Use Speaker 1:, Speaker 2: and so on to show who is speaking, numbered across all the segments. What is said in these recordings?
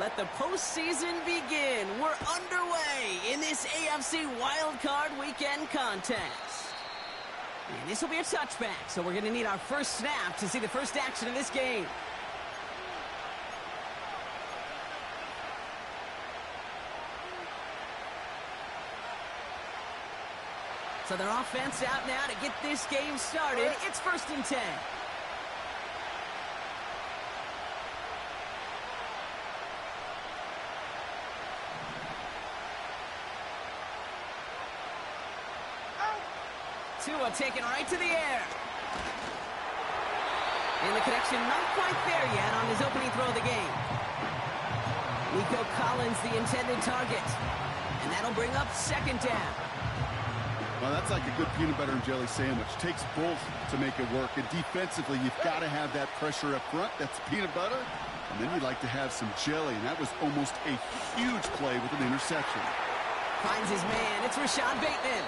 Speaker 1: let the postseason begin. We're underway in this AFC Wildcard Weekend contest. And this will be a touchback, so we're going to need our first snap to see the first action of this game. So their offense out now to get this game started. It's 1st and 10. Tua taken right to the air. And the connection not quite there yet on his opening throw of the game. Nico Collins, the intended target. And that'll bring up 2nd down.
Speaker 2: Well, that's like a good peanut butter and jelly sandwich. Takes both to make it work. And defensively, you've got to have that pressure up front. That's peanut butter. And then you'd like to have some jelly. And that was almost a huge play with an interception.
Speaker 1: Finds his man. It's Rashad Bateman.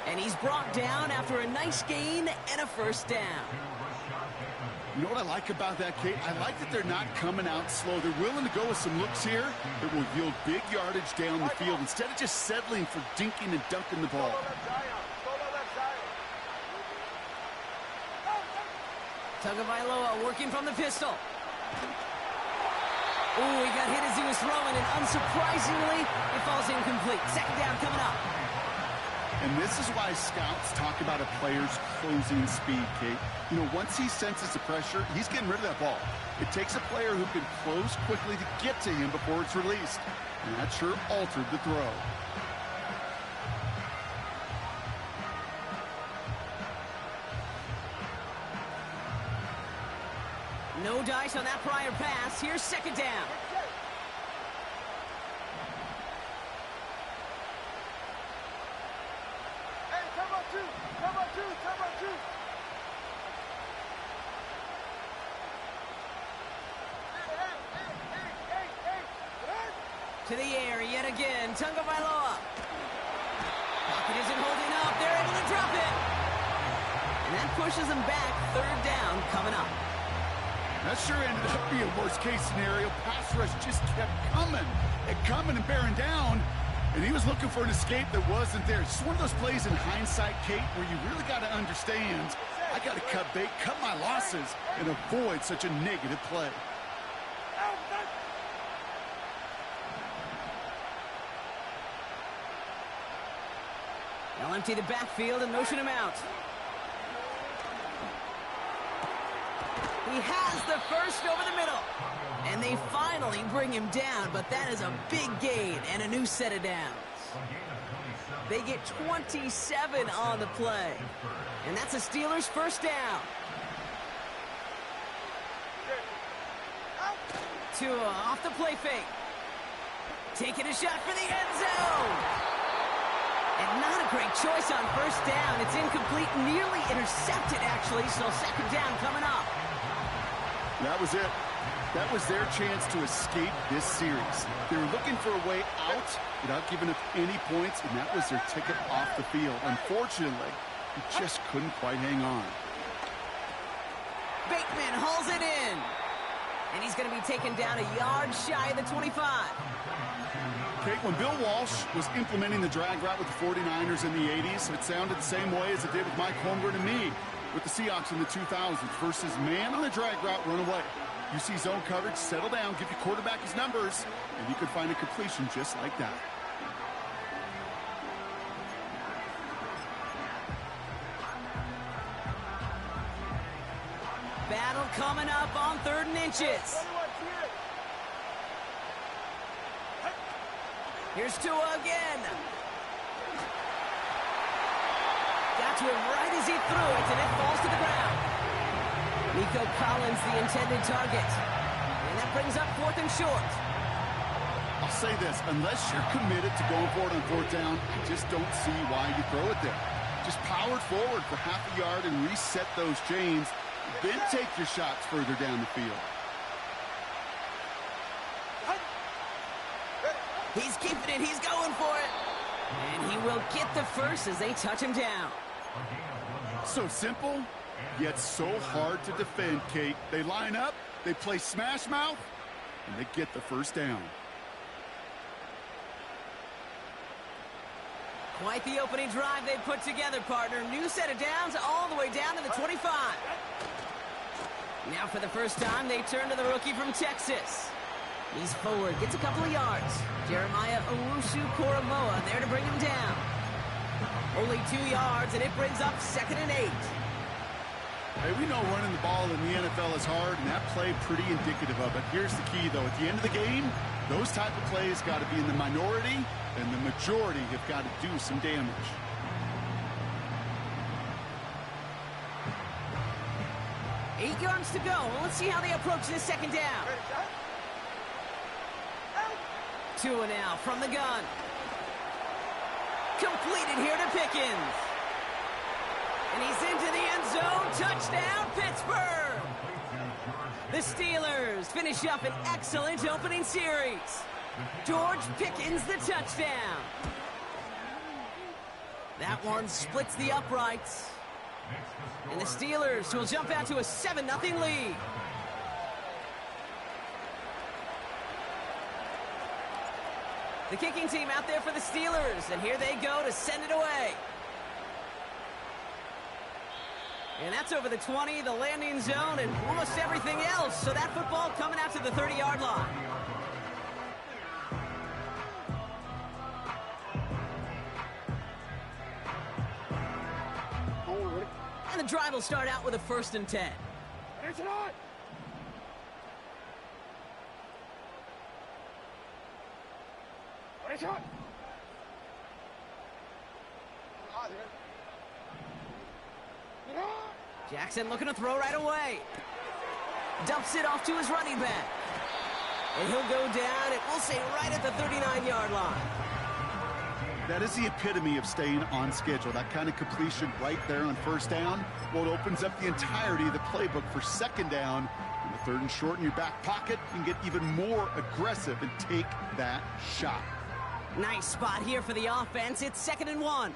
Speaker 1: And he's brought down after a nice gain and a 1st down.
Speaker 2: You know what I like about that, Kate? I like that they're not coming out slow. They're willing to go with some looks here that will yield big yardage down the field instead of just settling for dinking and dunking the ball.
Speaker 1: Tagovailoa working from the pistol. Ooh, he got hit as he was throwing, and unsurprisingly, it falls incomplete. 2nd down coming up.
Speaker 2: And this is why scouts talk about a player's closing speed, Kate. You know, once he senses the pressure, he's getting rid of that ball. It takes a player who can close quickly to get to him before it's released. And that sure altered the throw.
Speaker 1: No dice on that prior pass. Here's 2nd down. To the air yet again. Tagovailoa. Pocket isn't holding up. They're able to drop it. And that pushes them back. 3rd down coming up.
Speaker 2: That sure ended up being worst-case scenario. Pass rush just kept coming and bearing down. And he was looking for an escape that wasn't there. It's just one of those plays in hindsight, Kate, where you really got to understand, I got to cut bait, cut my losses, and avoid such a negative play.
Speaker 1: They'll empty the backfield and motion him out. He has the first over the middle. And they finally bring him down, but that is a big gain and a new set of downs. They get 27 on the play. And that's a Steelers 1st down. Tua off the play fake. Taking a shot for the end zone. And not a great choice on 1st down. It's incomplete, nearly intercepted, actually, so 2nd down coming up.
Speaker 2: That was it. That was their chance to escape this series. They were looking for a way out without giving up any points, and that was their ticket off the field. Unfortunately, he just couldn't quite hang on.
Speaker 1: Bateman hauls it in. And he's going to be taken down a yard shy of the 25.
Speaker 2: Kate, when Bill Walsh was implementing the drag route with the 49ers in the 80s, it sounded the same way as it did with Mike Holmgren and me with the Seahawks in the 2000s versus man on the drag route, run away. You see zone coverage, settle down, give your quarterback his numbers, and you could find a completion just like that.
Speaker 1: Battle coming up on 3rd and inches. Here's Tua again. Got to him right as he threw it, and it falls to the ground. Nico Collins, the intended target. And that brings up 4th and short.
Speaker 2: I'll say this, unless you're committed to going for it on 4th down, I just don't see why you throw it there. Just power it forward for half a yard and reset those chains, then take your shots further down the field.
Speaker 1: He's keeping it, he's going for it. And he will get the first as they touch him down.
Speaker 2: So simple, yet so hard to defend, Kate. They line up, they play smash mouth, and they get the first down.
Speaker 1: Quite the opening drive they put together, partner. New set of downs all the way down to the 25. Now for the first time, they turn to the rookie from Texas. He's forward, gets a couple of yards. Jeremiah Owusu-Koramoah there to bring him down. Only 2 yards, and it brings up 2nd and 8.
Speaker 2: Hey, we know running the ball in the NFL is hard, and that play pretty indicative of it. Here's the key, though. At the end of the game, those type of plays got to be in the minority, and the majority have got to do some damage.
Speaker 1: Eight yards to go. Well, let's see how they approach this second down. Tua now from the gun. Completed here to Pickens. And he's into the end zone. Touchdown, Pittsburgh! The Steelers finish up an excellent opening series. George Pickens, the touchdown. That one splits the uprights. And the Steelers will jump out to a 7-0 lead. The kicking team out there for the Steelers, and here they go to send it away. And that's over the 20, the landing zone, and almost everything else. So that football coming out to the 30-yard line. And the drive will start out with a 1st and 10. Jackson looking to throw right away. Dumps it off to his running back. And he'll go down, and we'll say right at the 39-yard line.
Speaker 2: That is the epitome of staying on schedule. That kind of completion right there on 1st down. Well, it opens up the entirety of the playbook for 2nd down. And the 3rd and short in your back pocket, you can get even more aggressive and take that shot.
Speaker 1: Nice spot here for the offense. It's 2nd and 1.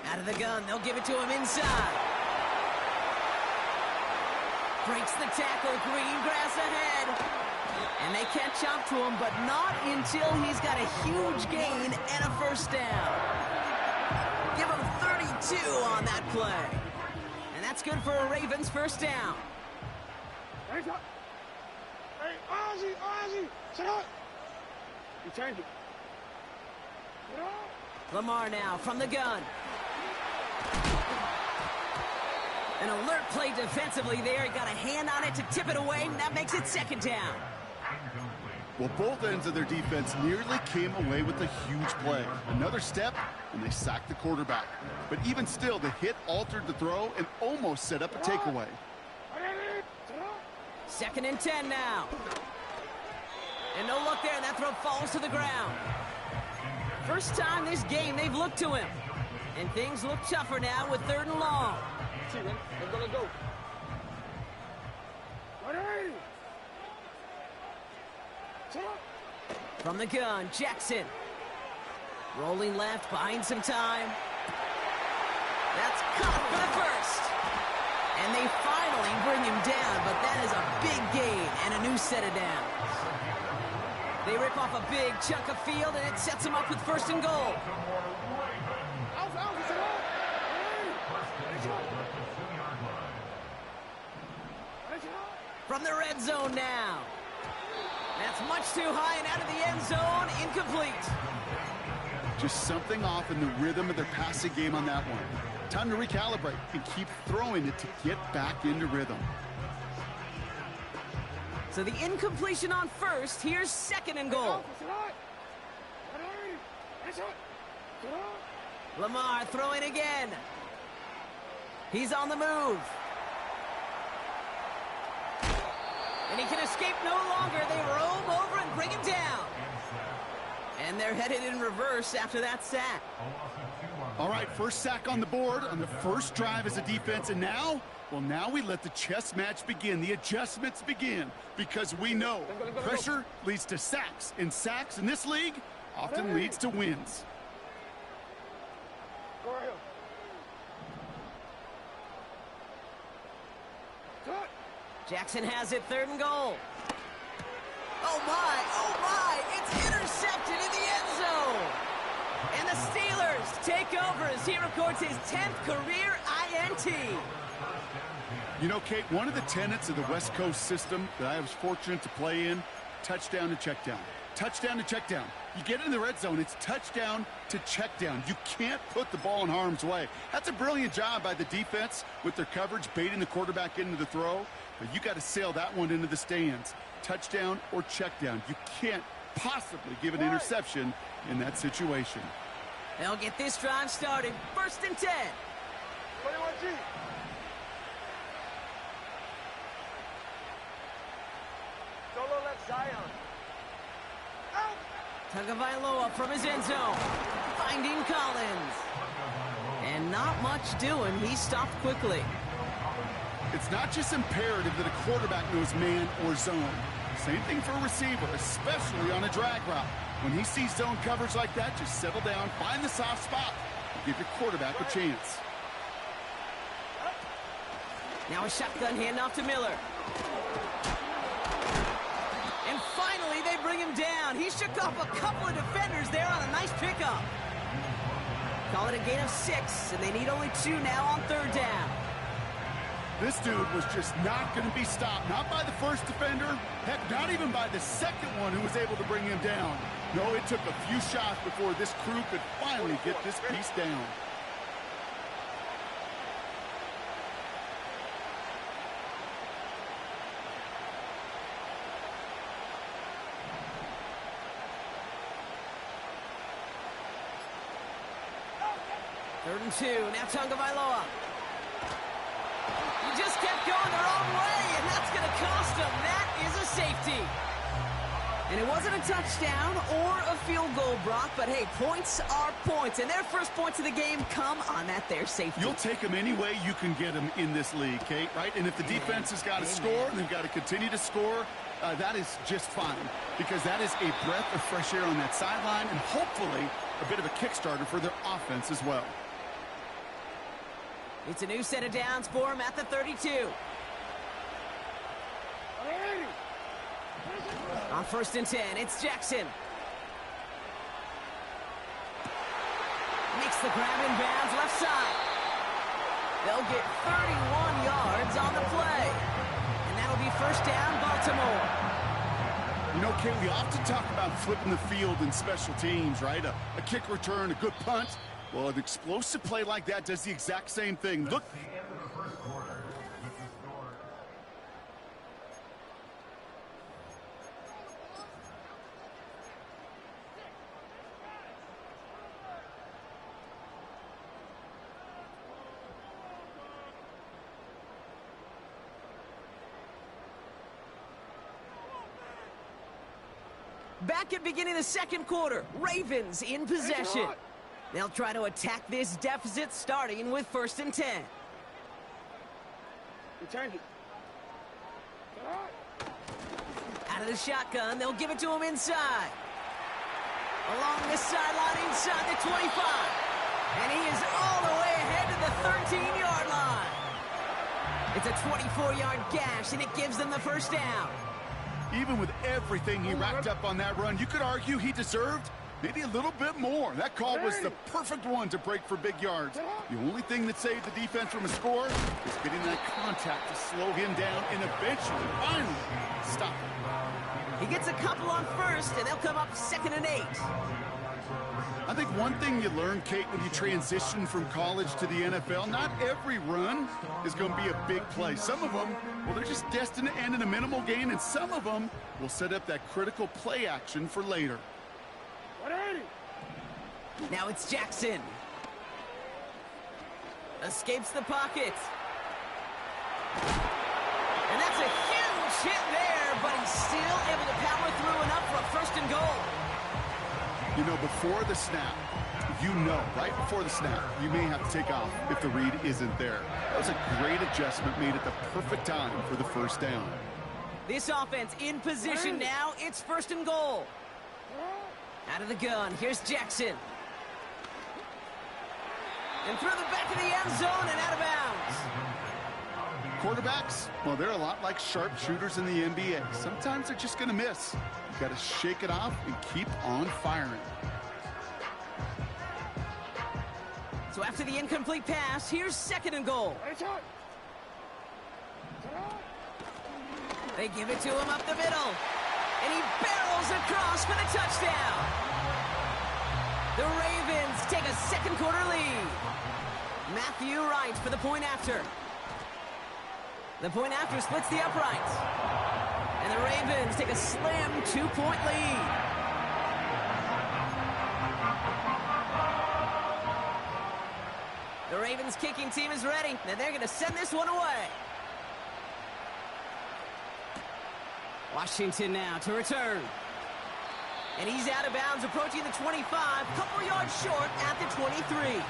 Speaker 1: Out of the gun, they'll give it to him inside. Breaks the tackle, green grass ahead. And they catch up to him, but not until he's got a huge gain and a 1st down. Give him 32 on that play. And that's good for a Ravens 1st down.
Speaker 3: Hey, Ozzy, shut up. You turned it.
Speaker 1: Lamar now from the gun. An alert play defensively there. He got a hand on it to tip it away, and that makes it 2nd down.
Speaker 2: Well, both ends of their defense nearly came away with a huge play. Another step, and they sacked the quarterback. But even still, the hit altered the throw and almost set up a takeaway.
Speaker 1: 2nd and 10 now. And no look there, and that throw falls to the ground. First time this game they've looked to him. And things look tougher now with 3rd and long.
Speaker 3: Let's go.
Speaker 1: From the gun, Jackson. Rolling left, buying some time. That's caught for the 1st. And they finally bring him down, but that is a big gain and a new set of downs. They rip off a big chunk of field, and it sets them up with 1st and goal. From the red zone now. That's much too high and out of the end zone. Incomplete.
Speaker 2: Just something off in the rhythm of their passing game on that one. Time to recalibrate and keep throwing it to get back into rhythm.
Speaker 1: So the incompletion on 1st. Here's 2nd and goal. Lamar throwing again. He's on the move. And he can escape no longer. They roam over and bring him down. And they're headed in reverse after that sack.
Speaker 2: All right, 1st sack on the board on the 1st drive as a defense. And now, well, now we let the chess match begin. The adjustments begin because we know pressure leads to sacks. And sacks in this league often leads to wins.
Speaker 1: Jackson has it, 3rd and goal. Oh my, it's intercepted in the end zone. And the Steelers take over as he records his 10th career INT.
Speaker 2: You know, Kate, one of the tenets of the West Coast system that I was fortunate to play in, touchdown to check down. Touchdown to check down. You get in the red zone, it's touchdown to check down. You can't put the ball in harm's way. That's a brilliant job by the defense with their coverage, baiting the quarterback into the throw. But you got to sail that one into the stands. Touchdown or check down. You can't possibly give an interception in that situation.
Speaker 1: They'll get this drive started. 1st and 10.
Speaker 3: 21G. Solo left Zion. Out.
Speaker 1: Tagovailoa from his end zone. Finding Collins. And not much doing. He stopped quickly.
Speaker 2: It's not just imperative that a quarterback knows man or zone. Same thing for a receiver, especially on a drag route. When he sees zone coverage like that, just settle down, find the soft spot, and give your quarterback a chance.
Speaker 1: Now a shotgun handoff to Miller. And finally, they bring him down. He shook off a couple of defenders there on a nice pickup. Call it a gain of 6, and they need only 2 now on 3rd down.
Speaker 2: This dude was just not going to be stopped. Not by the first defender. Heck, not even by the second one who was able to bring him down. No, it took a few shots before this crew could finally get this piece down.
Speaker 1: Third and 2. Now Tagovailoa. He just kept going the wrong way, and that's going to cost him. That is a safety. And it wasn't a touchdown or a field goal, Brock, but hey, points are points, and their first points of the game come on that there safety.
Speaker 2: You'll take them any way you can get them in this league, Kate, right? And if the defense has got to score, and they've got to continue to score, that is just fine, because that is a breath of fresh air on that sideline, and hopefully a bit of a kickstarter for their offense as well.
Speaker 1: It's a new set of downs for him at the 32. On 1st and 10, it's Jackson. Makes the grab in bounds left side. They'll get 31 yards on the play. And that'll be 1st down, Baltimore.
Speaker 2: You know, Kate, we often talk about flipping the field in special teams, right? A kick return, a good punt. Well, an explosive play like that does the exact same thing. Look.
Speaker 1: Back at beginning of the 2nd quarter, Ravens in possession. They'll try to attack this deficit starting with 1st and 10.
Speaker 3: Return it.
Speaker 1: Out of the shotgun, they'll give it to him inside. Along the sideline inside the 25. And he is all the way ahead to the 13-yard line. It's a 24-yard gash, and it gives them the 1st down.
Speaker 2: Even with everything he racked up on that run, you could argue he deserved maybe a little bit more. That call was the perfect one to break for big yards. The only thing that saved the defense from a score is getting that contact to slow him down and eventually, finally, stop him.
Speaker 1: He gets a couple on 1st, and they'll come up 2nd and 8.
Speaker 2: I think one thing you learn, Kate, when you transition from college to the NFL, not every run is going to be a big play. Some of them, well, they're just destined to end in a minimal gain, and some of them will set up that critical play action for later.
Speaker 1: Now it's Jackson. Escapes the pocket. And that's a huge hit there, but he's still able to power through enough for a 1st and goal.
Speaker 2: You know, before the snap, you know, right before the snap, you may have to take off if the read isn't there. That was a great adjustment made at the perfect time for the 1st down.
Speaker 1: This offense in position now. It's 1st and goal. Out of the gun, here's Jackson. And through the back of the end zone and out of bounds.
Speaker 2: Quarterbacks, well, they're a lot like sharpshooters in the NBA. Sometimes they're just going to miss. You got to shake it off and keep on firing.
Speaker 1: So after the incomplete pass, here's 2nd and goal. They give it to him up the middle. And he barrels across for the touchdown. The Ravens take a 2nd quarter lead. Matthew Wright for the point after. The point after splits the uprights. And the Ravens take a slim 2-point lead. The Ravens kicking team is ready, and they're going to send this one away. Washington now to return. And he's out of bounds, approaching the 25, couple yards short at the 23.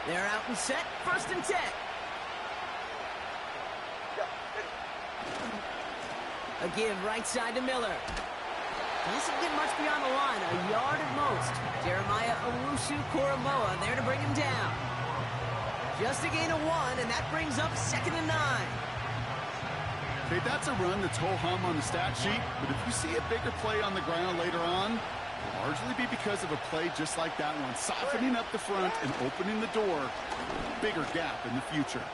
Speaker 1: They're out and set, 1st and 10. A give right side to Miller. Doesn't get much beyond the line, a yard at most. Jeremiah Owusu-Koramoah there to bring him down. Just a gain of 1, and that brings up 2nd and 9.
Speaker 2: Okay, that's a run that's ho-hum on the stat sheet, but if you see a bigger play on the ground later on, it'll largely be because of a play just like that one, softening up the front and opening the door. Bigger gap in the future.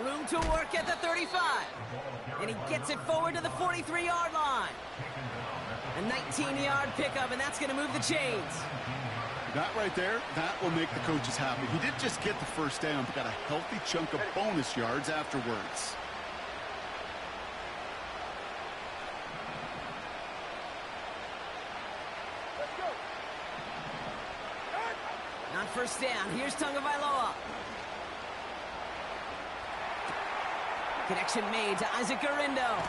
Speaker 1: Room to work at the 35. And he gets it forward to the 43-yard line. A 19-yard pickup, and that's going to move the chains.
Speaker 2: That right there, that will make the coaches happy. He didn't just get the 1st down, but got a healthy chunk of bonus yards afterwards.
Speaker 1: Not 1st down. Here's Tagovailoa. Connection made to Isaac Gurindo.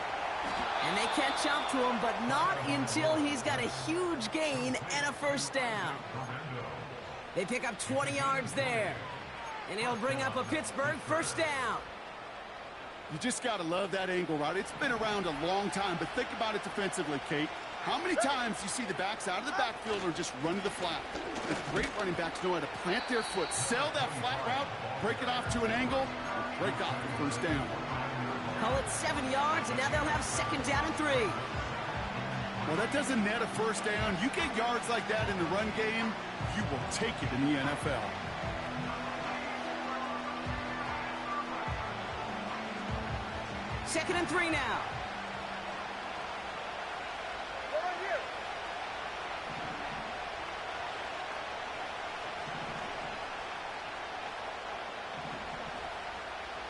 Speaker 1: And they catch up to him, but not until he's got a huge gain and a 1st down. They pick up 20 yards there. And he'll bring up a Pittsburgh 1st down.
Speaker 2: You just got to love that angle, right? It's been around a long time, but think about it defensively, Kate. How many times you see the backs out of the backfield or just run to the flat? The great running backs know how to plant their foot, sell that flat route, break it off to an angle, and break off the 1st down.
Speaker 1: Call it 7 yards, and now they'll have 2nd down and 3.
Speaker 2: Well, that doesn't net a 1st down. You get yards like that in the run game, you will take it in the NFL.
Speaker 1: Second and 3 now.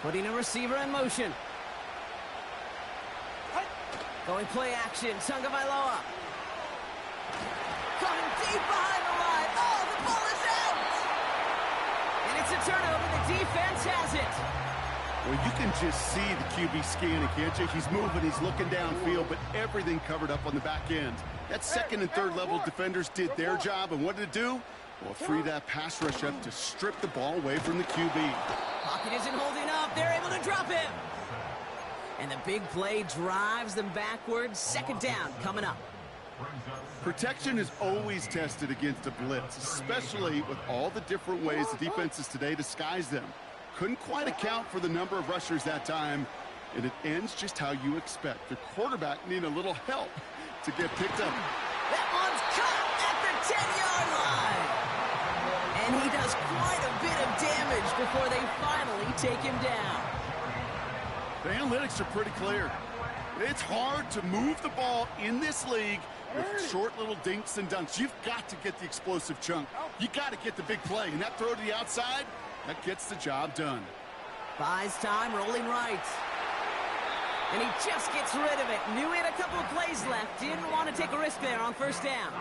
Speaker 1: Putting a receiver in motion. Going play action, Tagovailoa. Coming deep behind the line. Oh, the ball is out! And it's a turnover. The defense has it.
Speaker 2: Well, you can just see the QB scanning, can't you? He's moving, he's looking downfield, but everything covered up on the back end. That 2nd and 3rd level defenders did their job, and what did it do? Well, free that pass rush up to strip the ball away from the QB.
Speaker 1: Pocket isn't holding up. They're able to drop him. And the big play drives them backwards. 2nd down coming up.
Speaker 2: Protection is always tested against a blitz, especially with all the different ways the defenses today disguise them. Couldn't quite account for the number of rushers that time, and it ends just how you expect. The quarterback needing a little help to get picked up.
Speaker 1: That one's caught at the 10-yard line. And he does quite a bit of damage before they finally take him down.
Speaker 2: The analytics are pretty clear. It's hard to move the ball in this league with short little dinks and dunks. You've got to get the explosive chunk. You got to get the big play. And that throw to the outside, that gets the job done.
Speaker 1: Buys time, rolling right. And he just gets rid of it. Knew he had a couple of plays left. Didn't want to take a risk there on 1st down.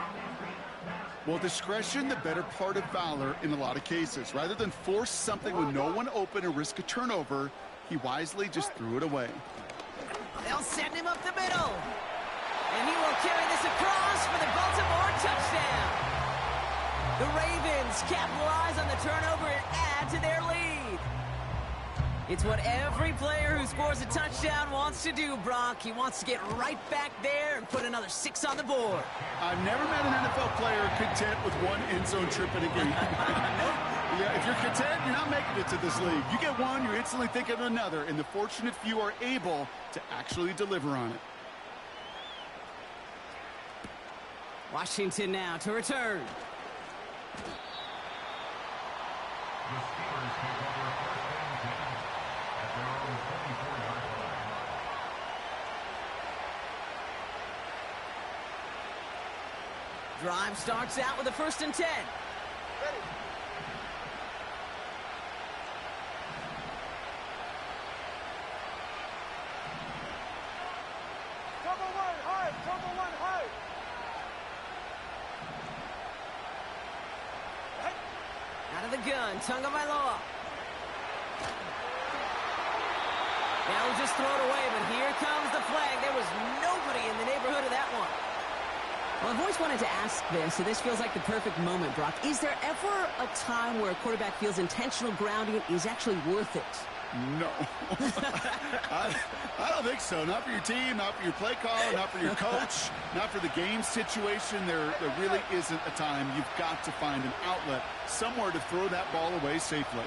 Speaker 2: Well, discretion, the better part of valor in a lot of cases. Rather than force something with no one open and risk a turnover, he wisely just threw it away.
Speaker 1: They'll send him up the middle. And he will carry this across for the Baltimore touchdown. The Ravens capitalize on the turnover and add to their lead. It's what every player who scores a touchdown wants to do, Brock. He wants to get right back there and put another 6 on the board.
Speaker 2: I've never met an NFL player content with one end zone trip in a game. Yeah, if you're content, you're not making it to this league. You get one, you're instantly thinking of another, and the fortunate few are able to actually deliver on it.
Speaker 1: Washington now to return. Drive starts out with a 1st and 10.
Speaker 3: Ready. Trouble one high. Trouble one high.
Speaker 1: Out of the gun, Tagovailoa. Now we'll just throw it away, but here comes the flag. There was nobody in the neighborhood of that one. Well, I've always wanted to ask this, so this feels like the perfect moment, Brock. Is there ever a time where a quarterback feels intentional grounding is actually worth it?
Speaker 2: No. I don't think so. Not for your team, not for your play caller, not for your coach, not for the game situation. There really isn't a time. You've got to find an outlet, somewhere to throw that ball away safely.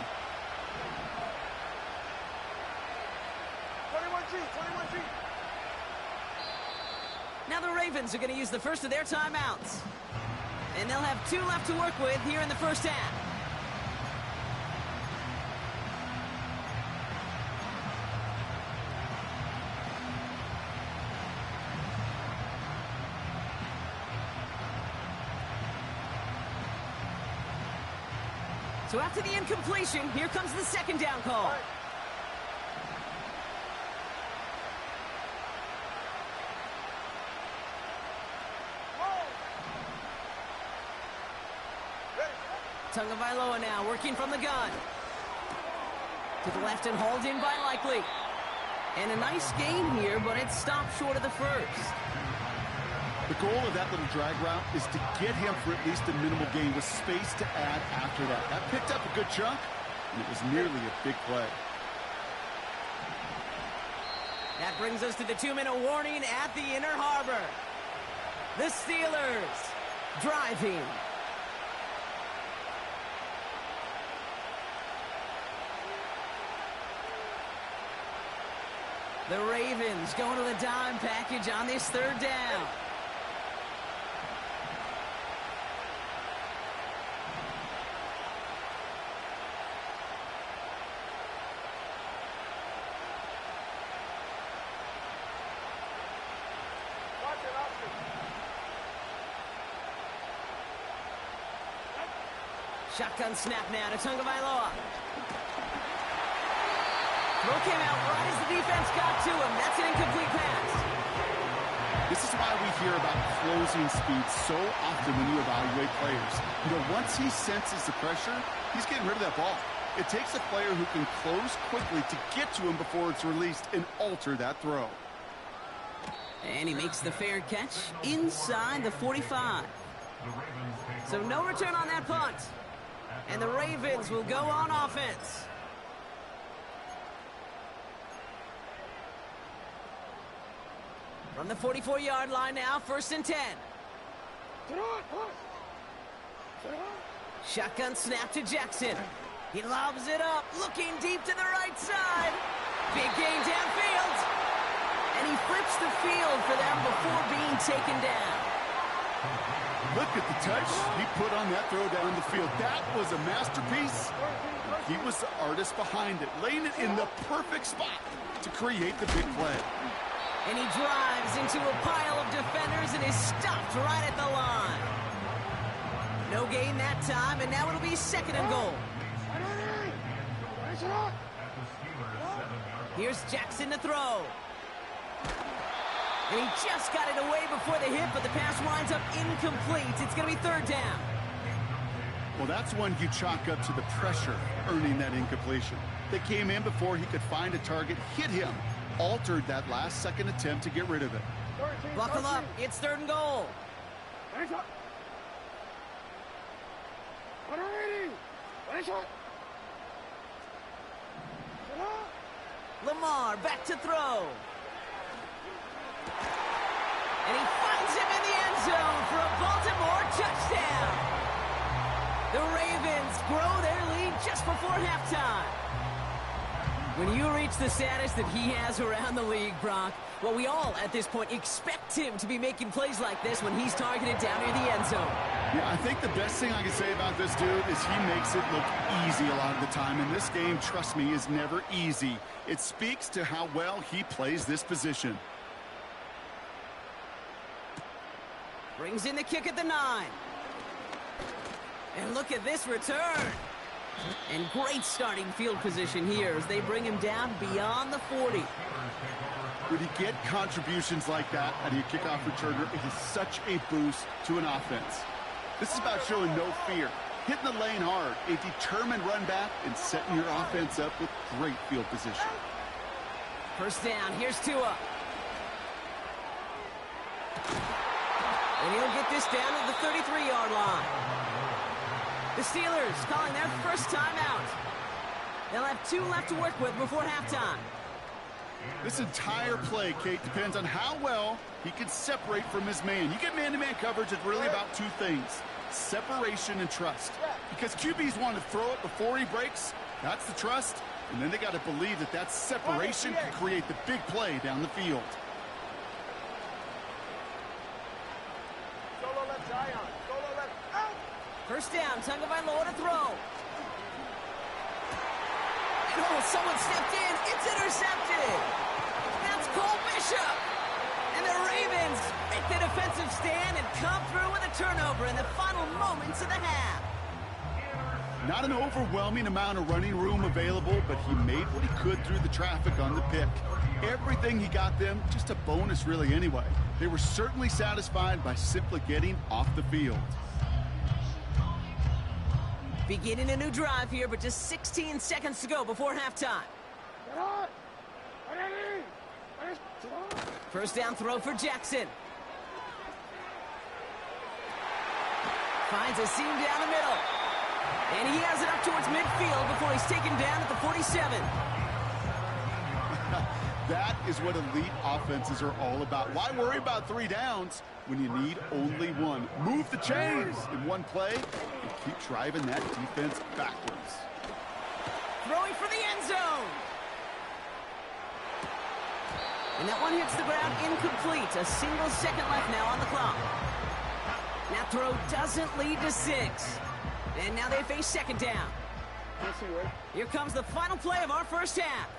Speaker 3: 21G, 21G.
Speaker 1: Now the Ravens are going to use the first of their timeouts. And they'll have 2 left to work with here in the first half. So after the incompletion, here comes the 2nd down call. Tagovailoa now working from the gun. To the left and hauled in by Likely. And a nice gain here, but it stopped short of the 1st.
Speaker 2: The goal of that little drag route is to get him for at least a minimal gain with space to add after that. That picked up a good chunk, and it was nearly a big play.
Speaker 1: That brings us to the 2-minute warning at the Inner Harbor. The Steelers driving. The Ravens going to the dime package on this 3rd down. Shotgun snap now to Tagovailoa. Throw came out right as the defense got to him. That's an incomplete pass.
Speaker 2: This is why we hear about closing speed so often when you evaluate players. You know, once he senses the pressure, he's getting rid of that ball. It takes a player who can close quickly to get to him before it's released and alter that throw.
Speaker 1: And he makes the fair catch inside the 45. So no return on that punt. And the Ravens will go on offense. From the 44-yard line now, 1st and 10. Shotgun snap to Jackson. He lobs it up, looking deep to the right side. Big gain downfield. And he flips the field for them before being taken down.
Speaker 2: Look at the touch he put on that throw down the field. That was a masterpiece. He was the artist behind it, laying it in the perfect spot to create the big play.
Speaker 1: And he drives into a pile of defenders and is stopped right at the line. No gain that time, and now it'll be 2nd and goal. Here's Jackson to throw. And he just got it away before the hit, but the pass winds up incomplete. It's going to be 3rd down.
Speaker 2: Well, that's one you chalk up to the pressure earning that incompletion. They came in before he could find a target, hit him, altered that last-second attempt to get rid of it.
Speaker 1: Buckle up. It's 3rd and goal. Lamar back to throw. And he finds him in the end zone for a Baltimore touchdown. The Ravens grow their lead just before halftime. When you reach the status that he has around the league, Brock, well, we all, at this point, expect him to be making plays like this when he's targeted down near the end zone.
Speaker 2: Yeah, I think the best thing I can say about this dude is he makes it look easy a lot of the time. And this game, trust me, is never easy. It speaks to how well he plays this position.
Speaker 1: Brings in the kick at the 9. And look at this return. And great starting field position here as they bring him down beyond the 40.
Speaker 2: When you get contributions like that out of your kickoff returner, it is such a boost to an offense. This is about showing no fear, hitting the lane hard, a determined run back, and setting your offense up with great field position.
Speaker 1: First down, here's Tua. And he'll get this down to the 33-yard line. The Steelers calling their first timeout. They'll have 2 left to work with before halftime.
Speaker 2: This entire play, Kate, depends on how well he can separate from his man. You get man-to-man coverage, it's really about 2 things, separation and trust. Because QBs want to throw it before he breaks, that's the trust, and then they got to believe that that separation can create the big play down the field.
Speaker 3: Solo left, Zion. Solo left. Out.
Speaker 1: First down, Tagovailoa to throw. Oh, someone stepped in. It's intercepted. That's Cole Bishop. And the Ravens make the defensive stand and come through with a turnover in the final moments of the half.
Speaker 2: Not an overwhelming amount of running room available, but he made what he could through the traffic on the pick. Everything he got them, just a bonus really anyway. They were certainly satisfied by simply getting off the field.
Speaker 1: Beginning a new drive here, but just 16 seconds to go before halftime. First down throw for Jackson. Finds a seam down the middle. And he has it up towards midfield before he's taken down at the 47.
Speaker 2: That is what elite offenses are all about. Why worry about 3 downs when you need only 1? Move the chains in one play and keep driving that defense backwards.
Speaker 1: Throwing for the end zone. And that one hits the ground incomplete. A single second left now on the clock. That throw doesn't lead to 6. And now they face second down. Here comes the final play of our first half.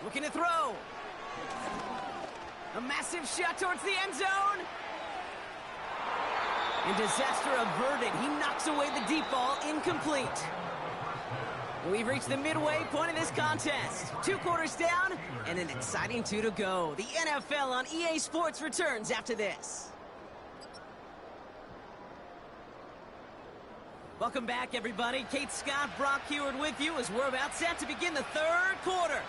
Speaker 1: Looking to throw. A massive shot towards the end zone. And disaster averted. He knocks away the deep ball, incomplete. We've reached the midway point of this contest. 2 quarters down and an exciting 2 to go. The NFL on EA Sports returns after this. Welcome back, everybody. Kate Scott, Brock Heward with you as we're about set to begin the 3rd quarter.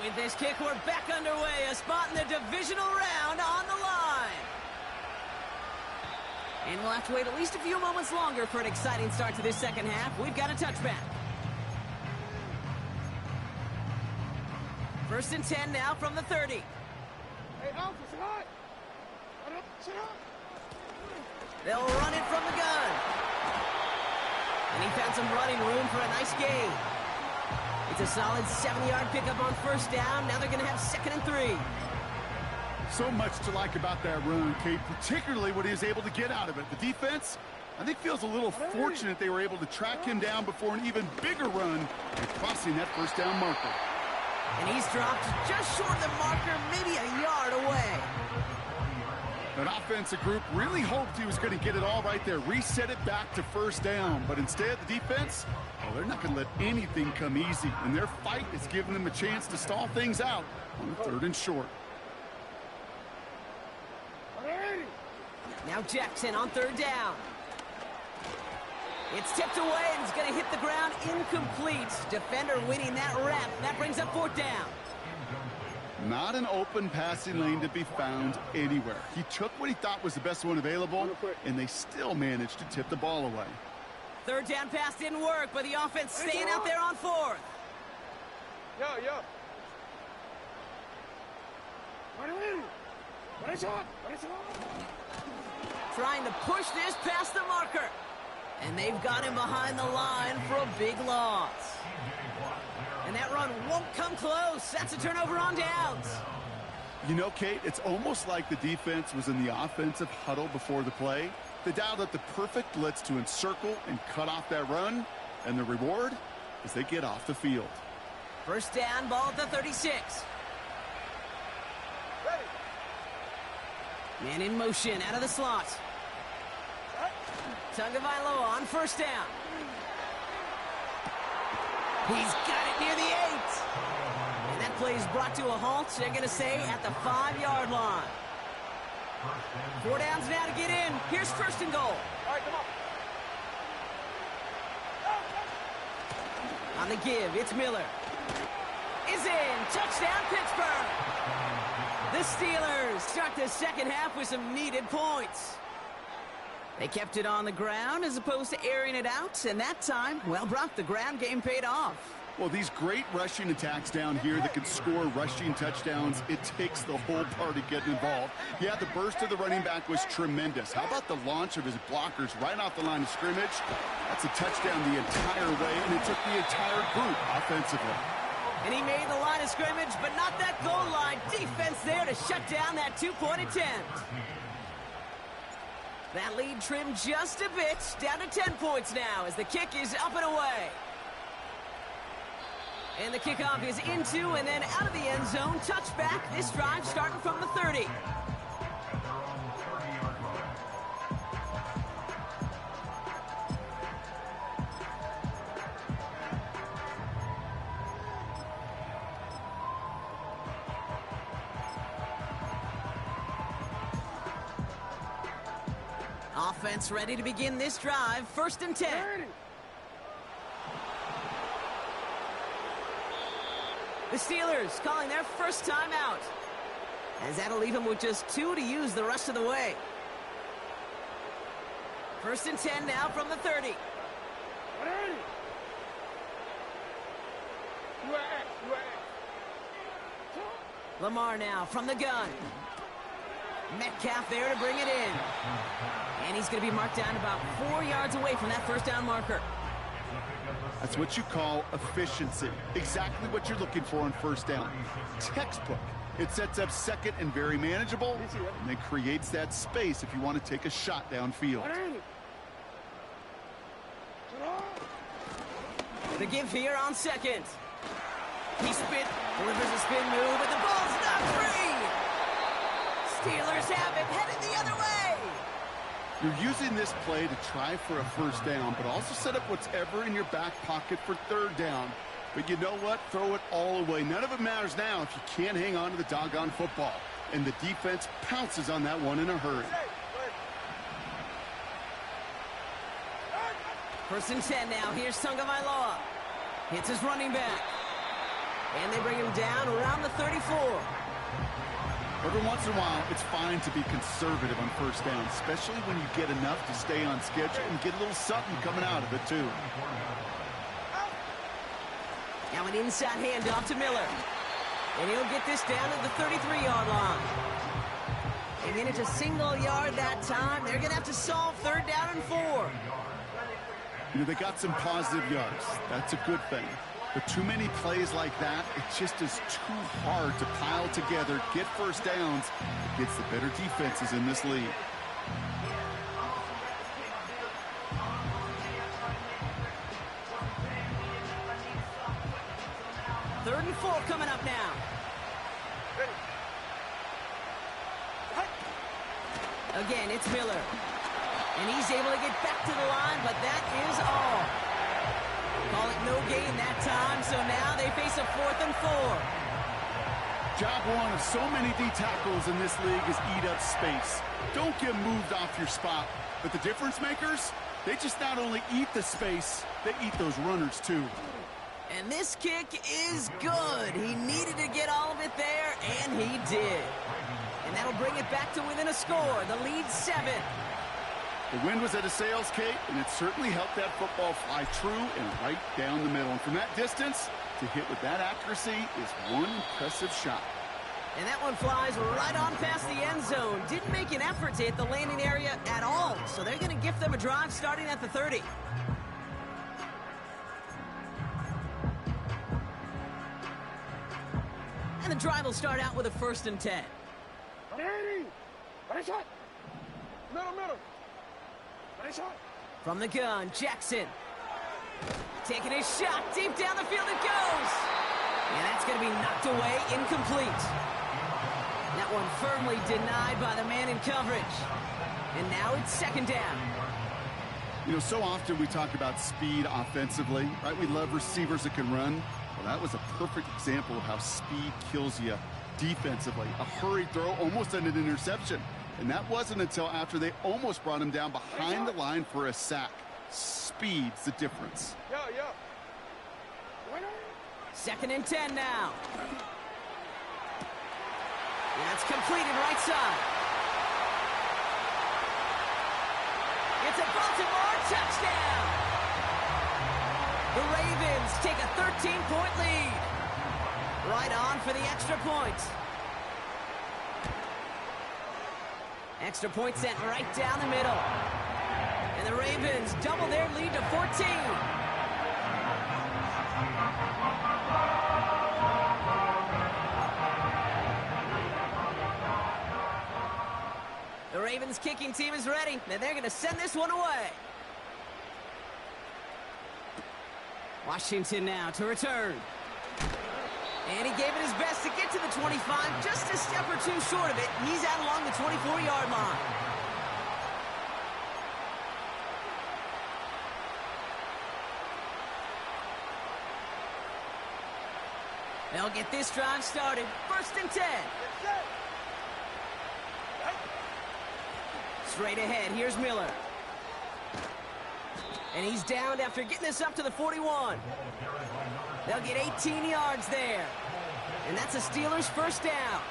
Speaker 1: With this kick, we're back underway. A spot in the divisional round on the line. And we'll have to wait at least a few moments longer for an exciting start to this second half. We've got a touchback. First and 10 now from the 30.
Speaker 3: Hey, Alpha, sit up. Sit up.
Speaker 1: They'll run it from the gun. And he found some running room for a nice gain. It's a solid 7-yard pickup on first down. Now they're going to have 2nd and 3.
Speaker 2: So much to like about that run, Kate, particularly what he was able to get out of it. The defense, I think, feels a little fortunate they were able to track him down before an even bigger run and crossing that first down marker.
Speaker 1: And he's dropped just short of the marker, maybe a yard away.
Speaker 2: That offensive group really hoped he was going to get it all right there, reset it back to first down. But instead, the defense, well, they're not going to let anything come easy. And their fight is giving them a chance to stall things out on the 3rd and short.
Speaker 1: Now Jackson on 3rd down. It's tipped away and it's going to hit the ground incomplete. Defender winning that rep. That brings up 4th down.
Speaker 2: Not an open passing lane to be found anywhere. He took what he thought was the best one available, and they still managed to tip the ball away.
Speaker 1: Third down pass didn't work, but the offense staying out there on fourth.
Speaker 3: Yo.
Speaker 1: Trying to push this past the marker. And they've got him behind the line for a big loss. And that run won't come close. That's a turnover on downs.
Speaker 2: You know, Kate, it's almost like the defense was in the offensive huddle before the play. They dialed up the perfect blitz to encircle and cut off that run. And the reward is they get off the field.
Speaker 1: First down, ball at the 36. Man in motion, out of the slot. Tagovailoa on first down. He's got it near the 8. And that play is brought to a halt, they're going to say, at the 5-yard line. 4 downs now to get in. Here's first and goal.
Speaker 3: All right, come on.
Speaker 1: On the give, it's Miller. Is in. Touchdown, Pittsburgh. The Steelers start the second half with some needed points. They kept it on the ground as opposed to airing it out, and that time, well, Brock, the ground game paid off.
Speaker 2: Well, these great rushing attacks down here that can score rushing touchdowns, it takes the whole party getting involved. Yeah, the burst of the running back was tremendous. How about the launch of his blockers right off the line of scrimmage? That's a touchdown the entire way, and it took the entire group offensively.
Speaker 1: And he made the line of scrimmage, but not that goal line. Defense there to shut down that two-point attempt. That lead trimmed just a bit, down to 10 points now as the kick is up and away. And the kickoff is into and then out of the end zone. Touchback, this drive starting from the 30. Offense ready to begin this drive. First and 10. The Steelers calling their first time out. As that'll leave them with just 2 to use the rest of the way. First and 10 now from the 30. Lamar now from the gun. Metcalf there to bring it in. And he's going to be marked down about 4 yards away from that first down marker.
Speaker 2: That's what you call efficiency. Exactly what you're looking for on first down. Textbook. It sets up second and very manageable, and it creates that space if you want to take a shot downfield.
Speaker 1: The give here on second. He delivers a spin move, and the ball's not free. Steelers have it, headed the other way.
Speaker 2: You're using this play to try for a first down, but also set up whatever in your back pocket for third down. But you know what? Throw it all away. None of it matters now if you can't hang on to the doggone football. And the defense pounces on that one in a hurry.
Speaker 1: First and 10 now. Here's Tagovailoa. Hits his running back. And they bring him down around the 34.
Speaker 2: Every once in a while, it's fine to be conservative on first down, especially when you get enough to stay on schedule and get a little something coming out of it, too.
Speaker 1: Now an inside handoff to Miller. And he'll get this down to the 33-yard line. They manage a single yard that time. They're going to have to solve third down and 4.
Speaker 2: You know, they got some positive yards. That's a good thing. But too many plays like that, it just is too hard to pile together, get first downs against the better defenses in this league.
Speaker 1: Third and 4 coming up now. Again, it's Miller. And he's able to get back to the line, but that is all. Call it no gain that time, so now they face a 4th and 4.
Speaker 2: Job one of so many D tackles in this league is eat up space. Don't get moved off your spot. But the difference makers, they just not only eat the space, they eat those runners too.
Speaker 1: And this kick is good. He needed to get all of it there, he did. And that'll bring it back to within a score. The lead 7.
Speaker 2: The wind was at a sails, Kate, and it certainly helped that football fly true and right down the middle. And from that distance, to hit with that accuracy is one impressive shot.
Speaker 1: And that one flies right on past the end zone. Didn't make an effort to hit the landing area at all. So they're going to gift them a drive starting at the 30. And the drive will start out with a 1st and 10.
Speaker 3: Middle.
Speaker 1: From the gun, Jackson. Taking his shot. Deep down the field it goes. And that's going to be knocked away, incomplete. That one firmly denied by the man in coverage. And now it's 2nd down.
Speaker 2: You know, so often we talk about speed offensively, right? We love receivers that can run. Well, that was a perfect example of how speed kills you defensively. A hurried throw, almost an interception. And that wasn't until after they almost brought him down behind the line for a sack. Speed's the difference.
Speaker 3: Yeah.
Speaker 1: 2nd and 10 now. That's completed right side. It's a Baltimore touchdown. The Ravens take a 13-point lead. Right on for the extra point. Extra point sent right down the middle. And the Ravens double their lead to 14. The Ravens kicking team is ready, and they're going to send this one away. Washington now to return. And he gave it his best to get to the 25, just a step or two short of it. He's out along the 24-yard line. They'll get this drive started. 1st and 10. Straight ahead, here's Miller. And he's downed after getting this up to the 41. They'll get 18 yards there. And that's a Steelers 1st down.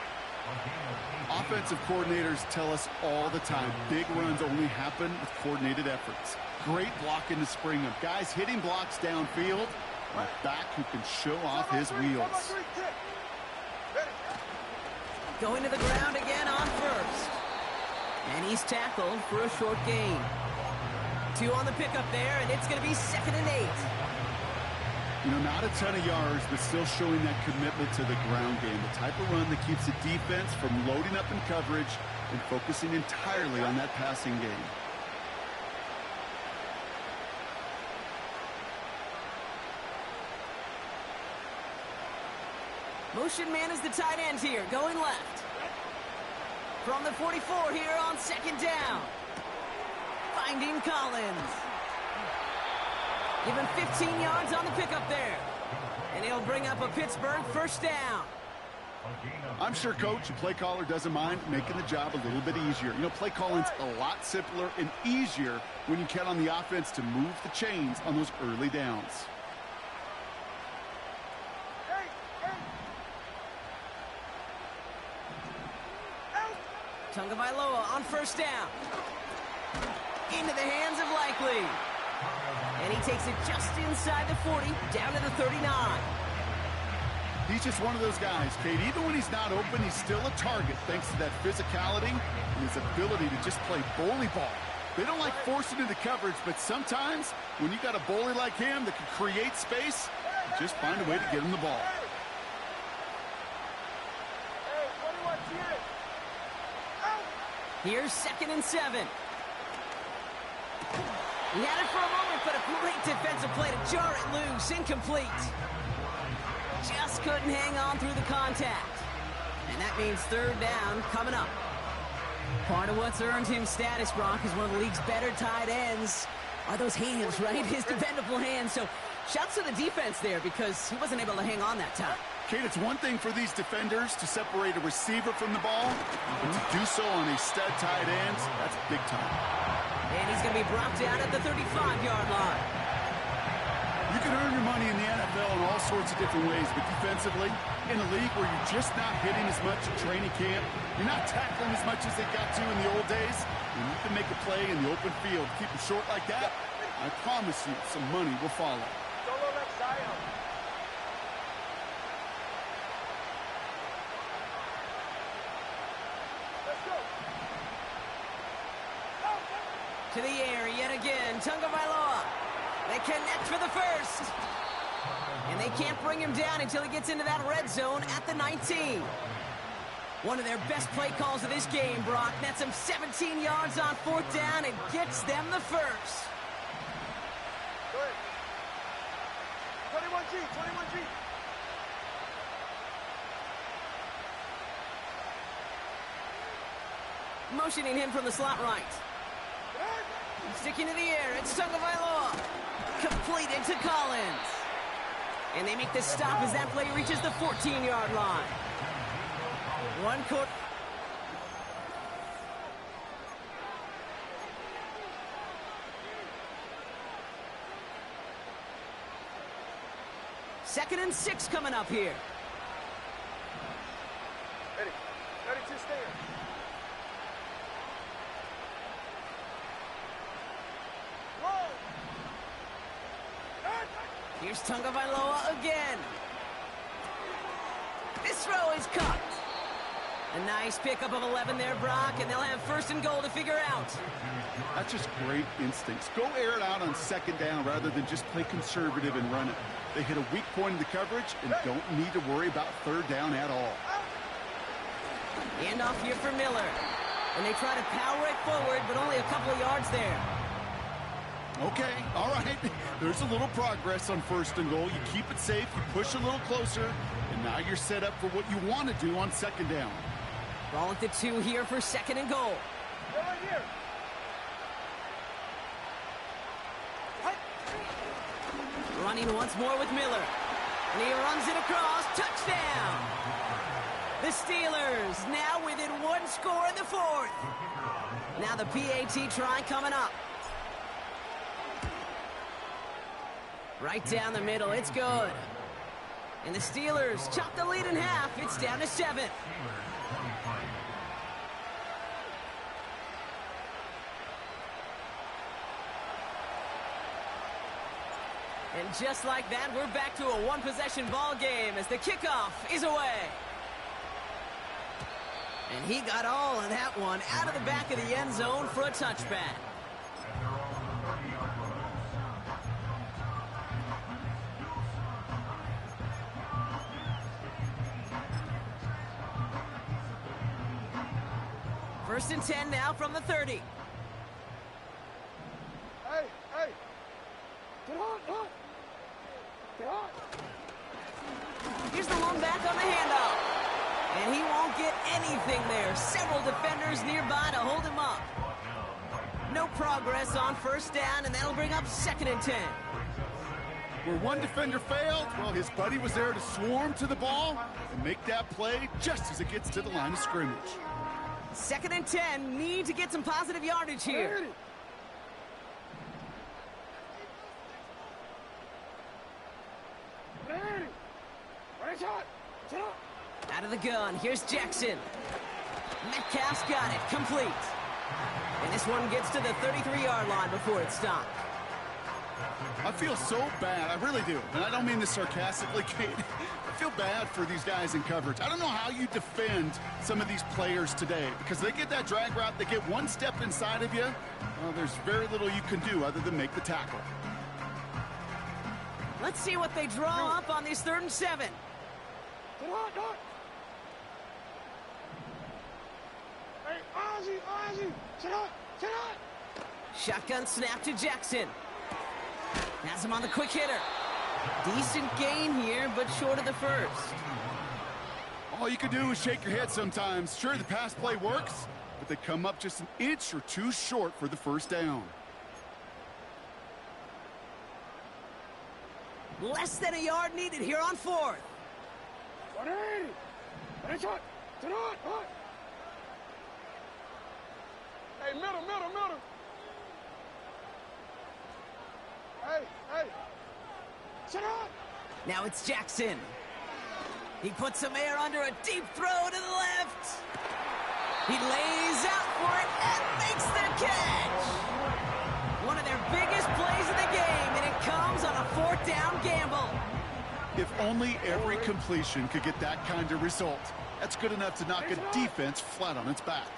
Speaker 2: Offensive coordinators tell us all the time, big runs only happen with coordinated efforts. Great blocking to spring them. Guys hitting blocks downfield. And a back who can show off his wheels.
Speaker 1: Going to the ground again on 1st. And he's tackled for a short gain. 2 on the pickup there, and it's going to be 2nd and 8.
Speaker 2: You know, not a ton of yards, but still showing that commitment to the ground game. The type of run that keeps the defense from loading up in coverage and focusing entirely on that passing game.
Speaker 1: Motion man is the tight end here, going left. From the 44 here on 2nd down. Finding Collins. Give him 15 yards on the pickup there. And he'll bring up a Pittsburgh 1st down.
Speaker 2: I'm sure coach and play caller doesn't mind making the job a little bit easier. You know, play calling's a lot simpler and easier when you count on the offense to move the chains on those early downs.
Speaker 1: Tagovailoa on 1st down. Into the hands of Likely. And he takes it just inside the 40, down to the 39.
Speaker 2: He's just one of those guys, Kate. Even when he's not open, he's still a target thanks to that physicality and his ability to just play bully ball. They don't like forcing into coverage, but sometimes when you got a bully like him that can create space, you just find a way to get him the ball.
Speaker 1: Here's 2nd and 7. He had it for a moment, but a great defensive play to jar it loose. Incomplete. Just couldn't hang on through the contact. And that means 3rd down coming up. Part of what's earned him status, Brock, is one of the league's better tight ends. Are those hands, right? His dependable hands. So shouts to the defense there because he wasn't able to hang on that time.
Speaker 2: Kate, it's one thing for these defenders to separate a receiver from the ball, but to do so on a stud tight end, that's big time.
Speaker 1: And he's going to be brought down at the 35-yard line.
Speaker 2: You can earn your money in the NFL in all sorts of different ways, but defensively, in a league where you're just not hitting as much at training camp, you're not tackling as much as they got to in the old days, and you can make a play in the open field. Keep it short like that, I promise you some money will follow.
Speaker 3: Solo left side. Let's go.
Speaker 1: To the air yet again, Tagovailoa. They connect for the first. And they can't bring him down until he gets into that red zone at the 19. One of their best play calls of this game, Brock. Nets him 17 yards on fourth down and gets them the first.
Speaker 3: Go ahead. 21G, 21G.
Speaker 1: Motioning him from the slot right. Sticking to the air, it's Tagovailoa. Completed to Collins. And they make the stop as that play reaches the 14-yard line. One quarter. Second and 6 coming up here.
Speaker 3: Ready. Ready to stand.
Speaker 1: Here's Tagovailoa again. This throw is caught. A nice pickup of 11 there, Brock, and they'll have first and goal to figure out.
Speaker 2: That's just great instincts. Go air it out on second down rather than just play conservative and run it. They hit a weak point in the coverage and don't need to worry about third down at all.
Speaker 1: Hand off here for Miller. And they try to power it forward, but only a couple of yards there.
Speaker 2: Okay, all right. There's a little progress on first and goal. You keep it safe, you push a little closer, and now you're set up for what you want to do on second down.
Speaker 1: Ball at the 2 here for second and goal.
Speaker 3: Go right here.
Speaker 1: Running once more with Miller. And he runs it across. Touchdown! The Steelers now within one score in the fourth. Now the PAT try coming up. Right down the middle, it's good. And the Steelers chop the lead in half. It's down to 7. And just like that, we're back to a one-possession ball game as the kickoff is away. And he got all of that one out of the back of the end zone for a touchback. First and 10 now from the 30.
Speaker 3: Hey, hey. Get on, on. Get on.
Speaker 1: Here's the lone back on the handoff. And he won't get anything there. Several defenders nearby to hold him up. No progress on first down, and that'll bring up second and 10.
Speaker 2: Where one defender failed, well, his buddy was there to swarm to the ball and make that play just as it gets to the line of scrimmage.
Speaker 1: Second and 10, need to get some positive yardage here. Out of the gun, here's Jackson. Metcalf's got it, complete. And this one gets to the 33-yard line before it's stopped.
Speaker 2: I feel so bad, I really do. And I don't mean this sarcastically, Kate. I feel bad for these guys in coverage. I don't know how you defend some of these players today because they get that drag route, they get one step inside of you. Well, there's very little you can do other than make the tackle.
Speaker 1: Let's see what they draw up on this 3rd and 7.
Speaker 3: Get on, on. Hey, Ozzy, Ozzy. Sit on, sit on.
Speaker 1: Shotgun snap to Jackson. Has him on the quick hitter. Decent gain here, but short of the first.
Speaker 2: All you can do is shake your head sometimes. Sure, the pass play works, but they come up just an inch or two short for the first down.
Speaker 1: Less than a yard needed here on 4th.
Speaker 3: 180. Hey, shot. Sit on, on. Hey, middle, middle, middle. Hey, hey.
Speaker 1: Now it's Jackson. He puts some air under a deep throw to the left. He lays out for it and makes the catch. One of their biggest plays of the game, and it comes on a 4th down gamble.
Speaker 2: If only every completion could get that kind of result. That's good enough to knock a defense flat on its back.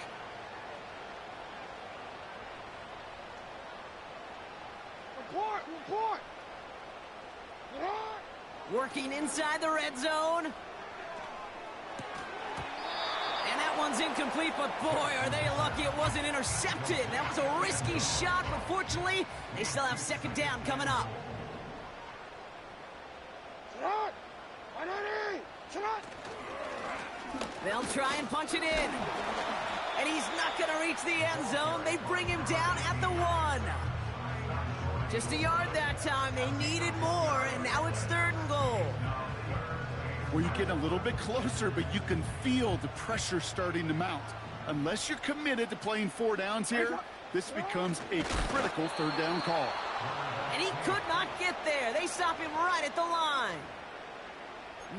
Speaker 3: Report.
Speaker 1: Working inside the red zone. And that one's incomplete, but boy, are they lucky it wasn't intercepted. That was a risky shot, but fortunately, they still have 2nd down coming up. They'll try and punch it in. And he's not going to reach the end zone. They bring him down at the 1. Just a yard that time. They needed more, and now it's 3rd and goal.
Speaker 2: Well, you get a little bit closer, but you can feel the pressure starting to mount. Unless you're committed to playing 4 downs here, this becomes a critical 3rd down call.
Speaker 1: And he could not get there. They stop him right at the line.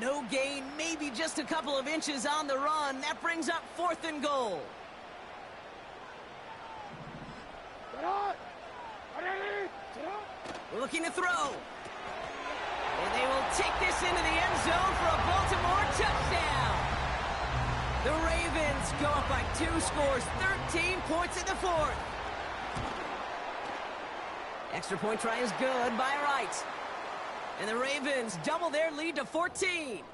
Speaker 1: No gain, maybe just a couple of inches on the run. That brings up 4th and goal. Looking to throw. And they will take this into the end zone for a Baltimore touchdown. The Ravens go up by 2 scores, 13 points in the 4th. Extra point try is good by Wright. And the Ravens double their lead to 14.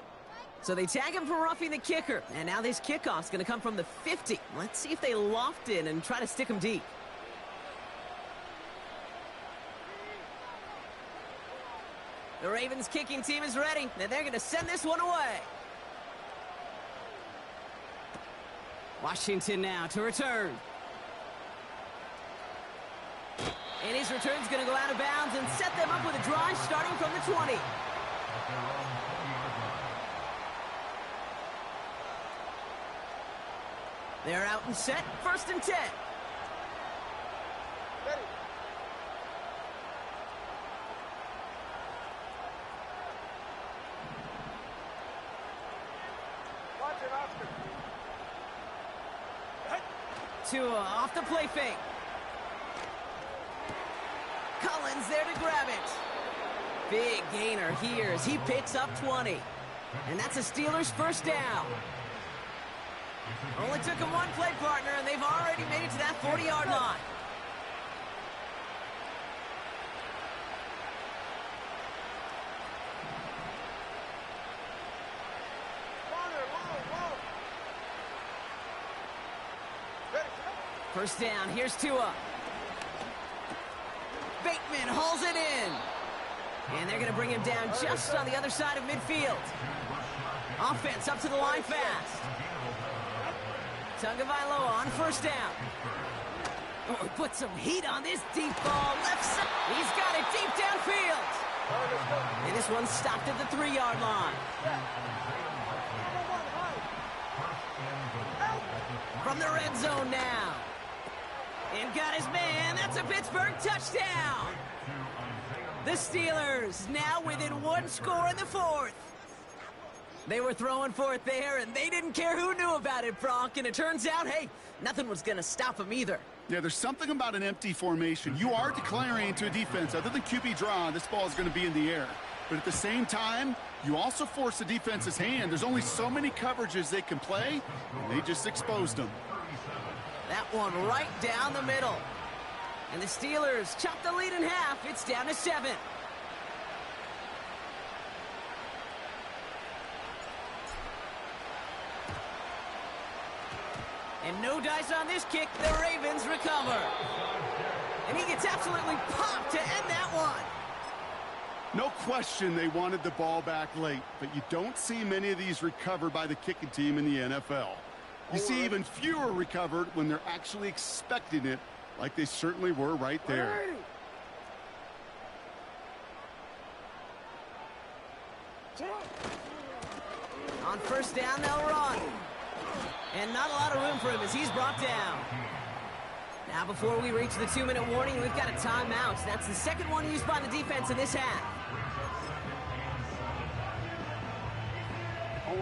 Speaker 1: So they tag him for roughing the kicker. And now this kickoff's going to come from the 50. Let's see if they loft in and try to stick him deep. The Ravens kicking team is ready, and they're going to send this one away. Washington now to return. And his return's going to go out of bounds and set them up with a drive starting from the 20. They're out and set, 1st and 10. Tua off the play fake. Collins there to grab it. Big gainer here as he picks up 20. And that's a Steelers 1st down. Only took him 1 play partner, and they've already made it to that 40-yard line. First down, here's Tua. Bateman hauls it in. And they're going to bring him down just on the other side of midfield. Offense up to the line fast. Tagovailoa on 1st down. Oh, he put some heat on this deep ball. Left side. He's got it deep downfield. And this one's stopped at the 3-yard line. From the red zone now. And got his man. That's a Pittsburgh touchdown. The Steelers now within 1 score in the 4th. They were throwing for it there, and they didn't care who knew about it, Bronk. And it turns out, hey, nothing was going to stop them either.
Speaker 2: Yeah, there's something about an empty formation. You are declaring to a defense, other than QB draw, this ball is going to be in the air. But at the same time, you also force the defense's hand. There's only so many coverages they can play, and they just exposed them.
Speaker 1: That one right down the middle. And the Steelers chop the lead in half. It's down to 7. And no dice on this kick. The Ravens recover. And he gets absolutely popped to end that one.
Speaker 2: No question they wanted the ball back late, but you don't see many of these recovered by the kicking team in the NFL. You see even fewer recovered when they're actually expecting it, like they certainly were right there.
Speaker 1: On 1st down, they'll run. And not a lot of room for him as he's brought down. Now, before we reach the 2-minute warning, we've got a timeout. That's the 2nd one used by the defense in this half.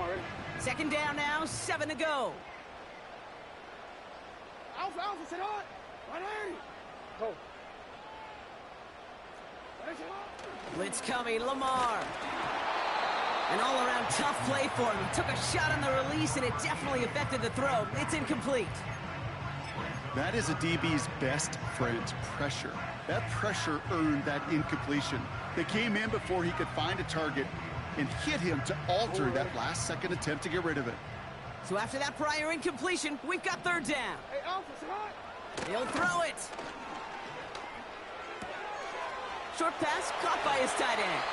Speaker 3: on, ready?
Speaker 1: Second down now, 7 to go.
Speaker 3: Alpha, Alpha, sit on. 180. Go.
Speaker 1: Blitz coming, Lamar. An all-around tough play for him. He took a shot on the release, and it definitely affected the throw. It's incomplete.
Speaker 2: That is a DB's best friend, pressure. That pressure earned that incompletion. They came in before he could find a target and hit him to alter that last-second attempt to get rid of it.
Speaker 1: So after that prior incompletion, we've got third down.
Speaker 3: Hey, Alpha, sit on.
Speaker 1: He'll throw it. Short pass caught by his tight end.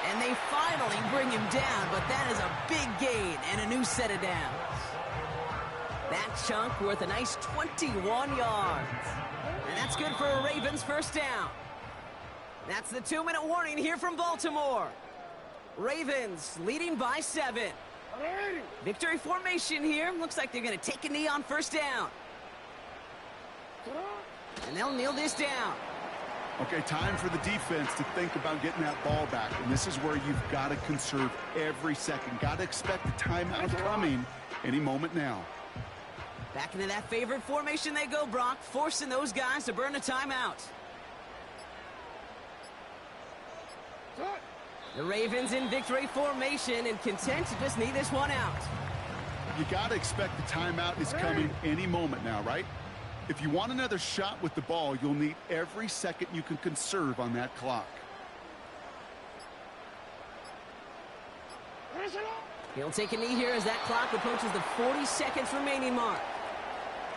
Speaker 1: And they finally bring him down, but that is a big gain and a new set of downs. That chunk worth a nice 21 yards. And that's good for a Ravens first down. That's the 2-minute warning here from Baltimore. Ravens leading by 7.
Speaker 3: 180.
Speaker 1: Victory formation here. Looks like they're going to take a knee on first down.
Speaker 3: Sit on.
Speaker 1: And they'll kneel this down.
Speaker 2: Okay, time for the defense to think about getting that ball back. And this is where you've got to conserve every second. Got to expect the timeout coming any moment now.
Speaker 1: Back into that favorite formation they go, Brock, forcing those guys to burn a timeout.
Speaker 3: Sit on.
Speaker 1: The Ravens in victory formation and content to just knee this one out.
Speaker 2: You got to expect the timeout is coming any moment now, right? If you want another shot with the ball, you'll need every second you can conserve on that clock.
Speaker 3: Sit on.
Speaker 1: He'll take a knee here as that clock approaches the 40 seconds remaining mark.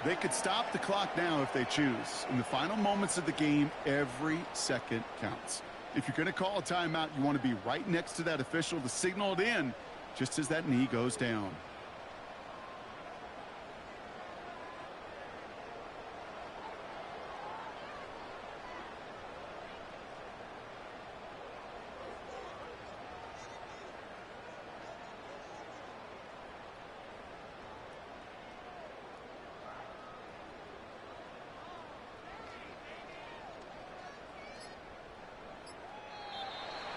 Speaker 2: They could stop the clock now if they choose. In the final moments of the game, every second counts. If you're going to call a timeout, you want to be right next to that official to signal it in just as that knee goes down.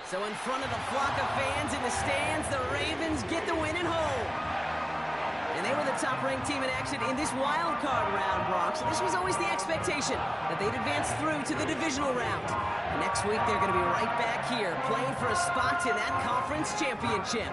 Speaker 1: So in front of the flock of fans in the stands, the Ravens get the win at home. And they were the top-ranked team in action in this wild card round, Brock. So this was always the expectation that they'd advance through to the divisional round. And next week, they're going to be right back here playing for a spot in that conference championship.